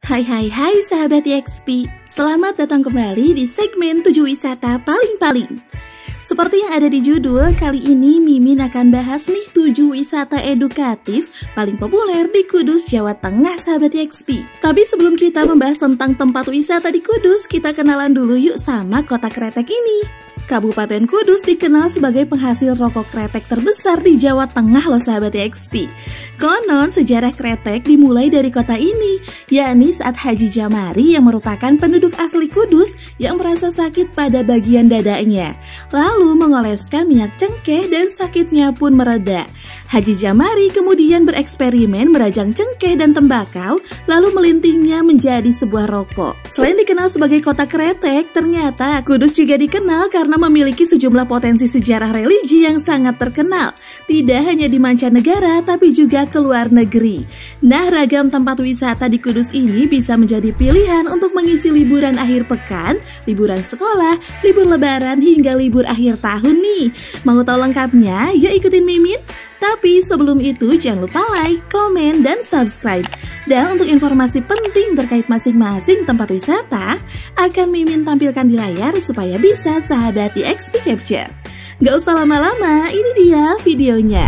Hai sahabat YXP, selamat datang kembali di segmen 7 wisata paling-paling. Seperti yang ada di judul, kali ini Mimin akan bahas nih 7 wisata edukatif paling populer di Kudus, Jawa Tengah sahabat YXP. Tapi sebelum kita membahas tentang tempat wisata di Kudus, kita kenalan dulu yuk sama kota kretek ini. Kabupaten Kudus dikenal sebagai penghasil rokok kretek terbesar di Jawa Tengah loh sahabat YXP. Konon sejarah kretek dimulai dari kota ini, yakni saat Haji Jamari yang merupakan penduduk asli Kudus yang merasa sakit pada bagian dadanya, lalu mengoleskan minyak cengkeh dan sakitnya pun mereda. Haji Jamari kemudian bereksperimen merajang cengkeh dan tembakau, lalu melintingnya menjadi sebuah rokok. Selain dikenal sebagai kota kretek, ternyata Kudus juga dikenal karena memiliki sejumlah potensi sejarah religi yang sangat terkenal, tidak hanya di mancanegara tapi juga ke luar negeri. Nah, ragam tempat wisata di Kudus ini bisa menjadi pilihan untuk mengisi liburan akhir pekan, liburan sekolah, libur lebaran hingga libur akhir tahun nih. Mau tahu lengkapnya? Yuk ikutin Mimin. Tapi sebelum itu jangan lupa like, komen, dan subscribe. Dan untuk informasi penting terkait masing-masing tempat wisata akan Mimin tampilkan di layar supaya bisa sahabat YXP capture. Gak usah lama-lama, ini dia videonya.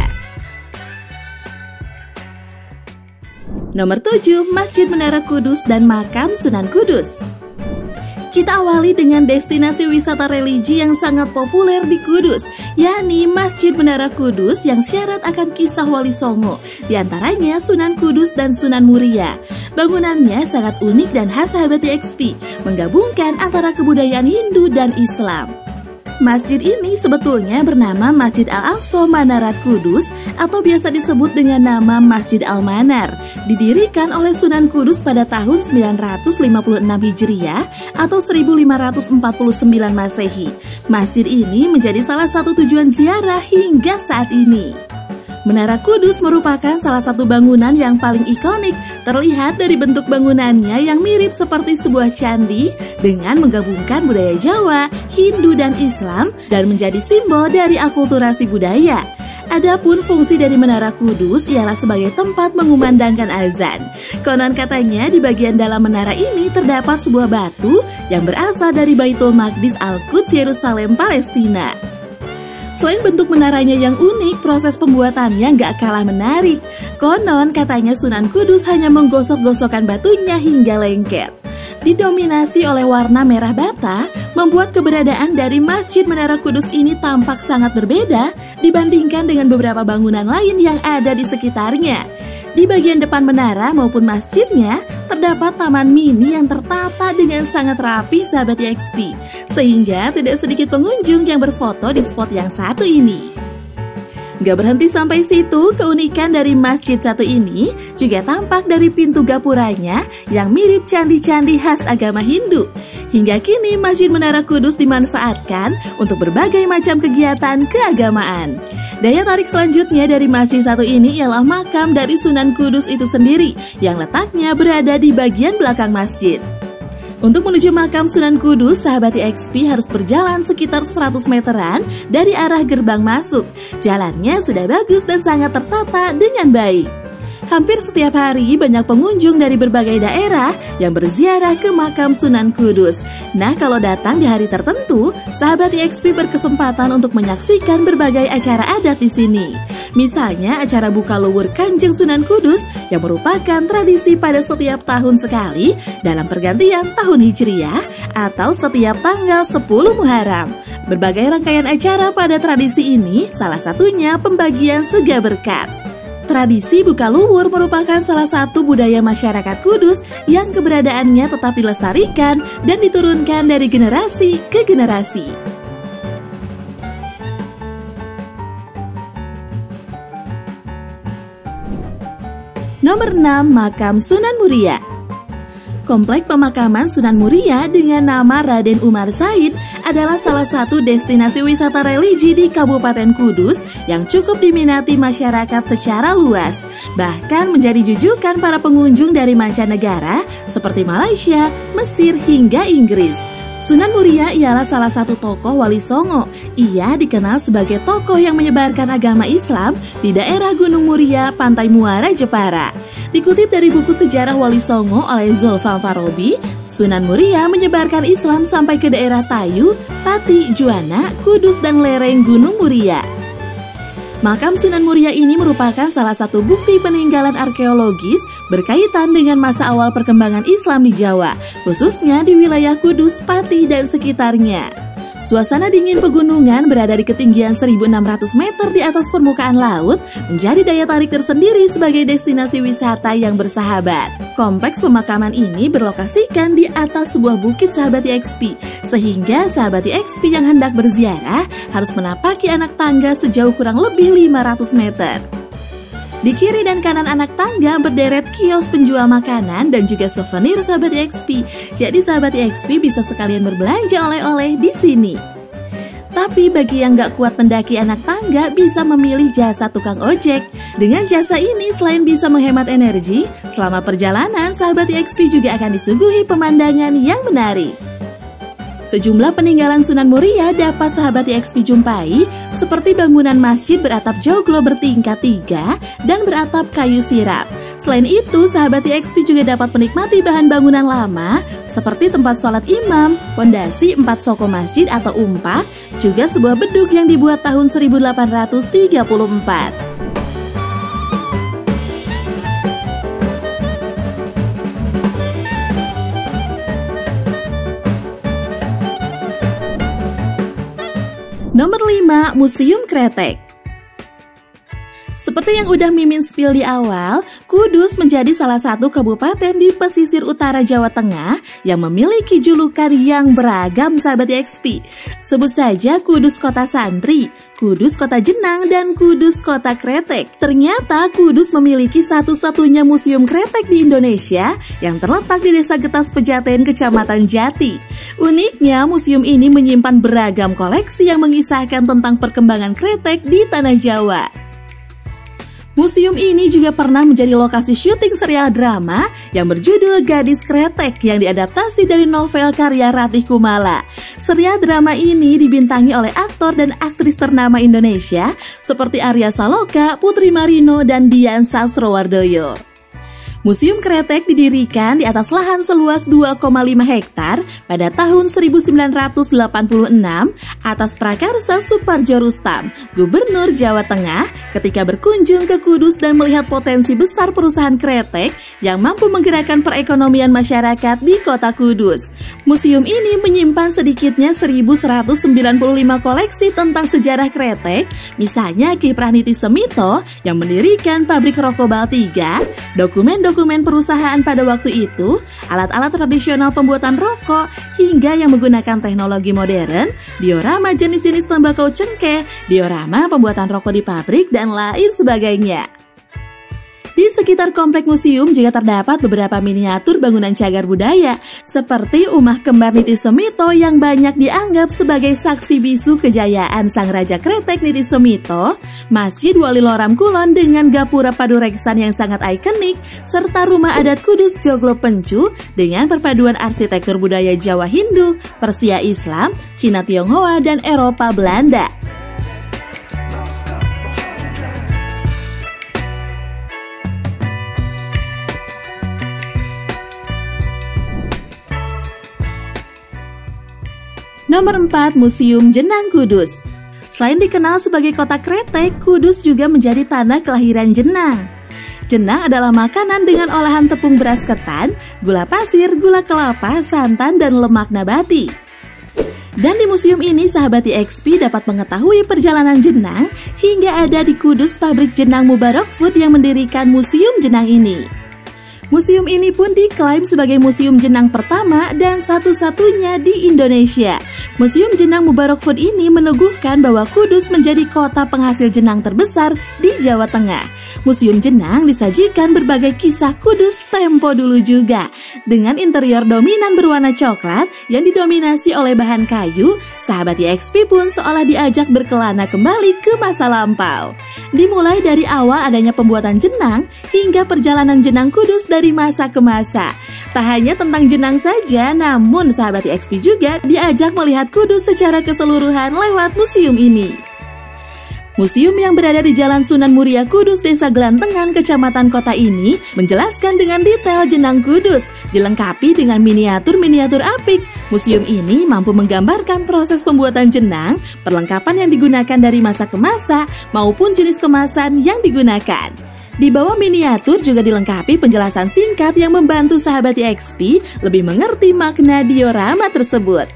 Nomor 7, Masjid Menara Kudus dan Makam Sunan Kudus. Kita awali dengan destinasi wisata religi yang sangat populer di Kudus, yakni Masjid Menara Kudus yang syarat akan kisah Wali Songo, diantaranya Sunan Kudus dan Sunan Muria. Bangunannya sangat unik dan khas sahabat YXP, menggabungkan antara kebudayaan Hindu dan Islam. Masjid ini sebetulnya bernama Masjid Al-Aqsa Manarat Kudus atau biasa disebut dengan nama Masjid Al-Manar. Didirikan oleh Sunan Kudus pada tahun 956 Hijriah atau 1549 Masehi. Masjid ini menjadi salah satu tujuan ziarah hingga saat ini. Menara Kudus merupakan salah satu bangunan yang paling ikonik, terlihat dari bentuk bangunannya yang mirip seperti sebuah candi dengan menggabungkan budaya Jawa, Hindu, dan Islam dan menjadi simbol dari akulturasi budaya. Adapun fungsi dari Menara Kudus ialah sebagai tempat mengumandangkan azan. Konon katanya di bagian dalam menara ini terdapat sebuah batu yang berasal dari Baitul Maqdis Al-Quds Yerusalem, Palestina. Selain bentuk menaranya yang unik, proses pembuatannya nggak kalah menarik. Konon katanya Sunan Kudus hanya menggosok-gosokkan batunya hingga lengket. Didominasi oleh warna merah bata, membuat keberadaan dari Masjid Menara Kudus ini tampak sangat berbeda dibandingkan dengan beberapa bangunan lain yang ada di sekitarnya. Di bagian depan menara maupun masjidnya, terdapat taman mini yang tertata dengan sangat rapi sahabat YXP, sehingga tidak sedikit pengunjung yang berfoto di spot yang satu ini. Gak berhenti sampai situ, keunikan dari masjid satu ini juga tampak dari pintu gapuranya yang mirip candi-candi khas agama Hindu. Hingga kini Masjid Menara Kudus dimanfaatkan untuk berbagai macam kegiatan keagamaan. Daya tarik selanjutnya dari masjid satu ini ialah makam dari Sunan Kudus itu sendiri yang letaknya berada di bagian belakang masjid. Untuk menuju makam Sunan Kudus, sahabat YXP harus berjalan sekitar 100 meteran dari arah gerbang masuk. Jalannya sudah bagus dan sangat tertata dengan baik. Hampir setiap hari banyak pengunjung dari berbagai daerah yang berziarah ke makam Sunan Kudus. Nah, kalau datang di hari tertentu, sahabat YXP berkesempatan untuk menyaksikan berbagai acara adat di sini. Misalnya acara buka luwur Kanjeng Sunan Kudus yang merupakan tradisi pada setiap tahun sekali dalam pergantian tahun Hijriah atau setiap tanggal 10 Muharram. Berbagai rangkaian acara pada tradisi ini, salah satunya pembagian sega berkat. Tradisi buka luwur merupakan salah satu budaya masyarakat Kudus yang keberadaannya tetap dilestarikan dan diturunkan dari generasi ke generasi. Nomor 6, Makam Sunan Muria. Komplek pemakaman Sunan Muria dengan nama Raden Umar Said adalah salah satu destinasi wisata religi di Kabupaten Kudus yang cukup diminati masyarakat secara luas, bahkan menjadi jujukan para pengunjung dari mancanegara seperti Malaysia, Mesir, hingga Inggris. Sunan Muria ialah salah satu tokoh Wali Songo. Ia dikenal sebagai tokoh yang menyebarkan agama Islam di daerah Gunung Muria, Pantai Muara, Jepara. Dikutip dari buku sejarah Wali Songo oleh Zulfa Farabi, Sunan Muria menyebarkan Islam sampai ke daerah Tayu, Pati, Juwana, Kudus, dan lereng Gunung Muria. Makam Sunan Muria ini merupakan salah satu bukti peninggalan arkeologis berkaitan dengan masa awal perkembangan Islam di Jawa, khususnya di wilayah Kudus, Pati, dan sekitarnya. Suasana dingin pegunungan berada di ketinggian 1.600 meter di atas permukaan laut menjadi daya tarik tersendiri sebagai destinasi wisata yang bersahabat. Kompleks pemakaman ini berlokasikan di atas sebuah bukit Sahabati XP, sehingga Sahabati XP yang hendak berziarah harus menapaki anak tangga sejauh kurang lebih 500 meter. Di kiri dan kanan anak tangga berderet kios penjual makanan dan juga souvenir Sahabati XP. Jadi Sahabati XP bisa sekalian berbelanja oleh-oleh di sini. Tapi bagi yang gak kuat mendaki anak tangga bisa memilih jasa tukang ojek. Dengan jasa ini selain bisa menghemat energi, selama perjalanan Sahabati XP juga akan disuguhi pemandangan yang menarik. Sejumlah peninggalan Sunan Muria dapat Sahabati XP jumpai, seperti bangunan masjid beratap joglo bertingkat 3 dan beratap kayu sirap. Selain itu, Sahabati XP juga dapat menikmati bahan bangunan lama, seperti tempat sholat imam, pondasi 4 soko masjid atau umpak, juga sebuah bedug yang dibuat tahun 1834. Nomor 5, Museum Kretek. Seperti yang udah Mimin spill di awal, Kudus menjadi salah satu kabupaten di pesisir utara Jawa Tengah yang memiliki julukan yang beragam Sahabati XP. Sebut saja Kudus Kota Santri, Kudus Kota Jenang, dan Kudus Kota Kretek. Ternyata Kudus memiliki satu-satunya museum kretek di Indonesia yang terletak di Desa Getas Pejaten, Kecamatan Jati. Uniknya, museum ini menyimpan beragam koleksi yang mengisahkan tentang perkembangan kretek di Tanah Jawa. Museum ini juga pernah menjadi lokasi syuting serial drama yang berjudul Gadis Kretek yang diadaptasi dari novel karya Ratih Kumala. Serial drama ini dibintangi oleh aktor dan aktris ternama Indonesia seperti Arya Saloka, Putri Marino, dan Dian Sastrowardoyo. Museum Kretek didirikan di atas lahan seluas 2,5 hektar pada tahun 1986 atas prakarsa Suparjo Rustam, Gubernur Jawa Tengah, ketika berkunjung ke Kudus dan melihat potensi besar perusahaan kretek yang mampu menggerakkan perekonomian masyarakat di kota Kudus. Museum ini menyimpan sedikitnya 1.195 koleksi tentang sejarah kretek, misalnya Kiprah Niti Semito yang mendirikan pabrik rokok Baltiga, dokumen perusahaan pada waktu itu, alat-alat tradisional pembuatan rokok, hingga yang menggunakan teknologi modern, diorama jenis-jenis tembakau cengkeh, diorama pembuatan rokok di pabrik, dan lain sebagainya. Di sekitar komplek museum juga terdapat beberapa miniatur bangunan cagar budaya, seperti Umah Kembar Niti Semito yang banyak dianggap sebagai saksi bisu kejayaan Sang Raja Kretek Niti Semito, Masjid Wali Loram Kulon dengan gapura padureksan yang sangat ikonik, serta rumah adat Kudus Joglo Pencu dengan perpaduan arsitektur budaya Jawa Hindu, Persia Islam, Cina Tionghoa, dan Eropa Belanda. Nomor 4, Museum Jenang Kudus. Selain dikenal sebagai kota kretek, Kudus juga menjadi tanah kelahiran jenang. Jenang adalah makanan dengan olahan tepung beras ketan, gula pasir, gula kelapa, santan, dan lemak nabati. Dan di museum ini, Sahabati XP dapat mengetahui perjalanan jenang hingga ada di Kudus pabrik jenang Mubarak Food yang mendirikan museum jenang ini. Museum ini pun diklaim sebagai museum jenang pertama dan satu-satunya di Indonesia. Museum Jenang Mubarak Food ini meneguhkan bahwa Kudus menjadi kota penghasil jenang terbesar di Jawa Tengah. Museum jenang disajikan berbagai kisah Kudus tempo dulu juga. Dengan interior dominan berwarna coklat yang didominasi oleh bahan kayu, Sahabati XP pun seolah diajak berkelana kembali ke masa lampau. Dimulai dari awal adanya pembuatan jenang hingga perjalanan jenang Kudus dari masa ke masa. Tak hanya tentang jenang saja, namun sahabat IXP juga diajak melihat Kudus secara keseluruhan lewat museum ini. Museum yang berada di Jalan Sunan Muria Kudus, Desa Gelantengan, Kecamatan Kota ini menjelaskan dengan detail jenang Kudus, dilengkapi dengan miniatur-miniatur apik. Museum ini mampu menggambarkan proses pembuatan jenang, perlengkapan yang digunakan dari masa ke masa, maupun jenis kemasan yang digunakan. Di bawah miniatur juga dilengkapi penjelasan singkat yang membantu sahabat IXP lebih mengerti makna diorama tersebut.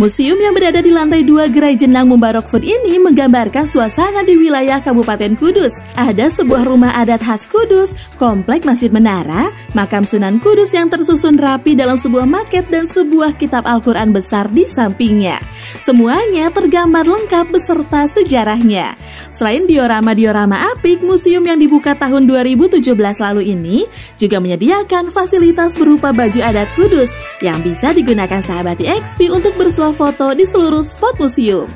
Museum yang berada di lantai 2 Gerai Jenang Mubarak Food ini menggambarkan suasana di wilayah Kabupaten Kudus. Ada sebuah rumah adat khas Kudus, komplek Masjid Menara, makam Sunan Kudus yang tersusun rapi dalam sebuah maket dan sebuah kitab Al-Quran besar di sampingnya. Semuanya tergambar lengkap beserta sejarahnya. Selain diorama-diorama apik, museum yang dibuka tahun 2017 lalu ini juga menyediakan fasilitas berupa baju adat Kudus yang bisa digunakan sahabat IXP untuk bersuah foto di seluruh spot museum.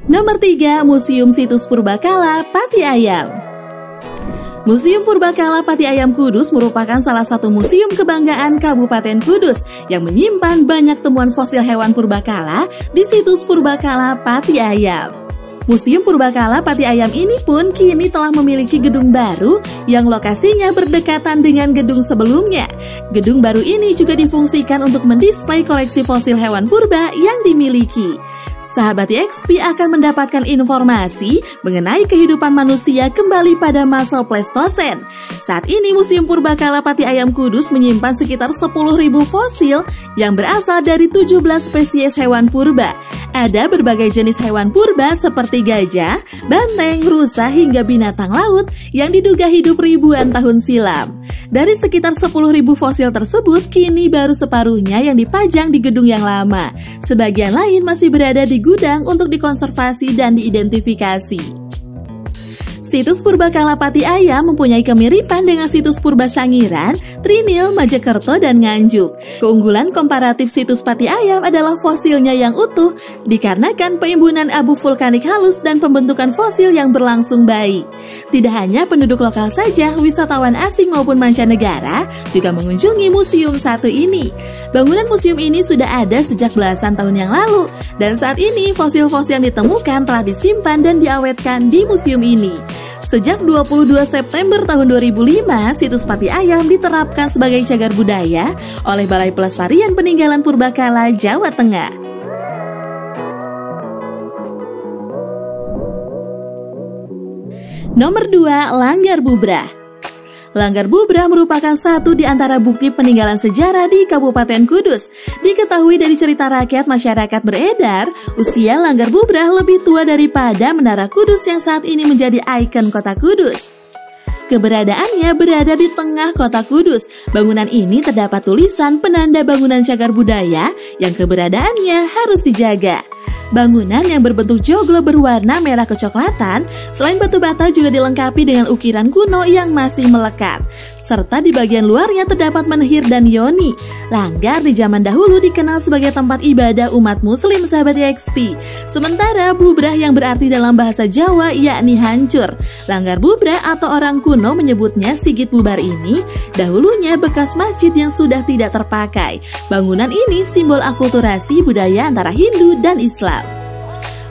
Nomor 3, Museum Situs Purbakala Pati Ayam. Museum Purbakala Pati Ayam Kudus merupakan salah satu museum kebanggaan Kabupaten Kudus yang menyimpan banyak temuan fosil hewan purbakala di situs Purbakala Pati Ayam. Museum Purbakala Pati Ayam ini pun kini telah memiliki gedung baru yang lokasinya berdekatan dengan gedung sebelumnya. Gedung baru ini juga difungsikan untuk mendisplay koleksi fosil hewan purba yang dimiliki. Sahabat IXP akan mendapatkan informasi mengenai kehidupan manusia kembali pada masa Pleistosen. Saat ini Museum Purbakala Pati Ayam Kudus menyimpan sekitar 10.000 fosil yang berasal dari 17 spesies hewan purba. Ada berbagai jenis hewan purba seperti gajah, banteng, rusa hingga binatang laut yang diduga hidup ribuan tahun silam. Dari sekitar 10.000 fosil tersebut, kini baru separuhnya yang dipajang di gedung yang lama. Sebagian lain masih berada di gudang untuk dikonservasi dan diidentifikasi. Situs Purbakala Pati Ayam mempunyai kemiripan dengan situs Purba Sangiran, Trinil, Majekerto, dan Nganjuk. Keunggulan komparatif situs Pati Ayam adalah fosilnya yang utuh, dikarenakan penimbunan abu vulkanik halus dan pembentukan fosil yang berlangsung baik. Tidak hanya penduduk lokal saja, wisatawan asing maupun mancanegara juga mengunjungi museum satu ini. Bangunan museum ini sudah ada sejak belasan tahun yang lalu, dan saat ini fosil-fosil yang ditemukan telah disimpan dan diawetkan di museum ini. Sejak 22 September tahun 2005, situs Pati Ayam diterapkan sebagai cagar budaya oleh Balai Pelestarian Peninggalan Purbakala Jawa Tengah. Nomor 2, Langgar Bubrah. Langgar Bubrah merupakan satu di antara bukti peninggalan sejarah di Kabupaten Kudus. Diketahui dari cerita rakyat masyarakat beredar, usia Langgar Bubrah lebih tua daripada Menara Kudus yang saat ini menjadi ikon kota Kudus. Keberadaannya berada di tengah kota Kudus. Bangunan ini terdapat tulisan penanda bangunan cagar budaya yang keberadaannya harus dijaga. Bangunan yang berbentuk joglo berwarna merah kecoklatan, selain batu bata juga dilengkapi dengan ukiran kuno yang masih melekat. Serta di bagian luarnya terdapat menhir dan yoni. Langgar di zaman dahulu dikenal sebagai tempat ibadah umat muslim sahabat IXP. Sementara bubrah yang berarti dalam bahasa Jawa yakni hancur. Langgar bubrah atau orang kuno menyebutnya Sigit Bubar ini dahulunya bekas masjid yang sudah tidak terpakai. Bangunan ini simbol akulturasi budaya antara Hindu dan Islam.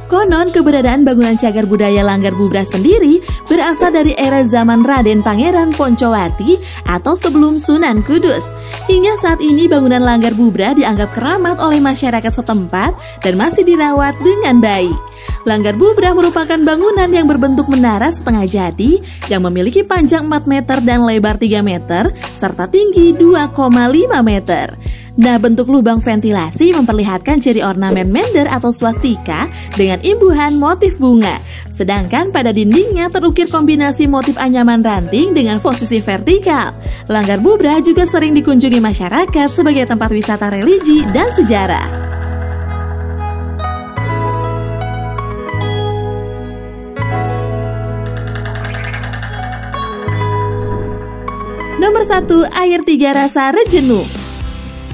Konon keberadaan bangunan cagar budaya Langgar Bubrah sendiri berasal dari era zaman Raden Pangeran Poncowati atau sebelum Sunan Kudus. Hingga saat ini bangunan Langgar Bubrah dianggap keramat oleh masyarakat setempat dan masih dirawat dengan baik. Langgar Bubrah merupakan bangunan yang berbentuk menara setengah jadi yang memiliki panjang 4 meter dan lebar 3 meter serta tinggi 2,5 meter. Nah, bentuk lubang ventilasi memperlihatkan ciri ornamen mender atau swastika dengan imbuhan motif bunga. Sedangkan pada dindingnya terukir kombinasi motif anyaman ranting dengan posisi vertikal. Langgar Bubrah juga sering dikunjungi masyarakat sebagai tempat wisata religi dan sejarah. Nomor 1, Air Tiga Rasa Rejenu.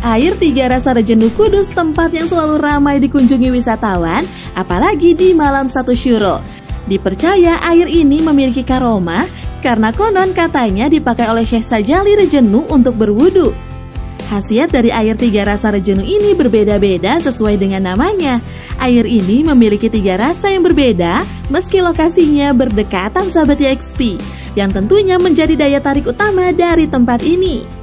Air Tiga Rasa Rejenu Kudus tempat yang selalu ramai dikunjungi wisatawan, apalagi di malam 1 Syuro. Dipercaya air ini memiliki karomah karena konon katanya dipakai oleh Syekh Sajali Rejenu untuk berwudu. Khasiat dari air Tiga Rasa Rejenu ini berbeda-beda sesuai dengan namanya. Air ini memiliki 3 rasa yang berbeda meski lokasinya berdekatan sahabat YXP, yang tentunya menjadi daya tarik utama dari tempat ini.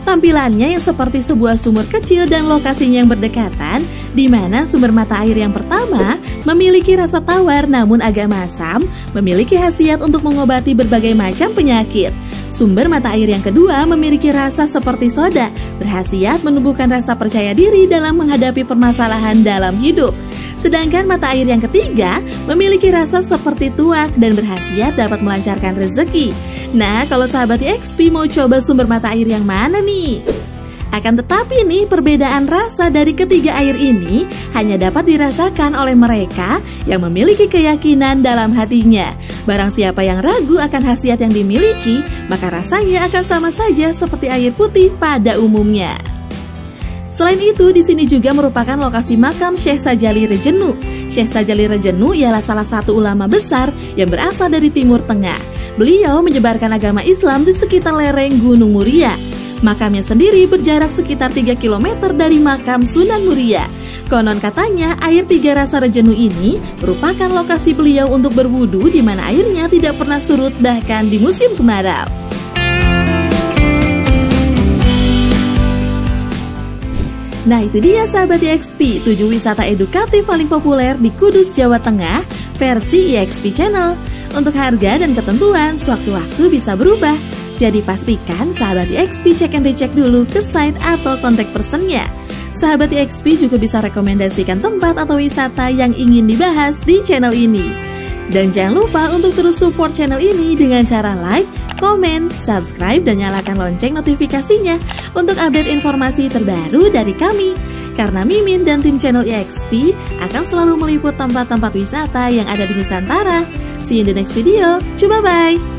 Tampilannya yang seperti sebuah sumur kecil dan lokasinya yang berdekatan, di mana sumber mata air yang pertama memiliki rasa tawar namun agak masam, memiliki khasiat untuk mengobati berbagai macam penyakit. Sumber mata air yang kedua memiliki rasa seperti soda, berkhasiat menumbuhkan rasa percaya diri dalam menghadapi permasalahan dalam hidup. Sedangkan mata air yang ketiga memiliki rasa seperti tuak dan berkhasiat dapat melancarkan rezeki. Nah, kalau sahabat YXP mau coba sumber mata air yang mana nih? Akan tetapi nih, perbedaan rasa dari ketiga air ini hanya dapat dirasakan oleh mereka yang memiliki keyakinan dalam hatinya. Barang siapa yang ragu akan khasiat yang dimiliki, maka rasanya akan sama saja seperti air putih pada umumnya. Selain itu, di sini juga merupakan lokasi makam Syekh Sajali Rejenu. Syekh Sajali Rejenu ialah salah satu ulama besar yang berasal dari Timur Tengah. Beliau menyebarkan agama Islam di sekitar lereng Gunung Muria. Makamnya sendiri berjarak sekitar 3 km dari makam Sunan Muria. Konon katanya air Tiga Rasa Rejenu ini merupakan lokasi beliau untuk berwudu, di mana airnya tidak pernah surut bahkan di musim kemarau. Nah, itu dia sahabat YXP, 7 wisata edukatif paling populer di Kudus, Jawa Tengah versi YXP Channel. Untuk harga dan ketentuan sewaktu-waktu bisa berubah. Jadi pastikan sahabat YXP cek and recheck dulu ke site atau kontak personnya. Sahabat YXP juga bisa rekomendasikan tempat atau wisata yang ingin dibahas di channel ini. Dan jangan lupa untuk terus support channel ini dengan cara like, komen, subscribe, dan nyalakan lonceng notifikasinya untuk update informasi terbaru dari kami. Karena Mimin dan tim channel YXP akan selalu meliput tempat-tempat wisata yang ada di Nusantara. See you in the next video. Bye-bye.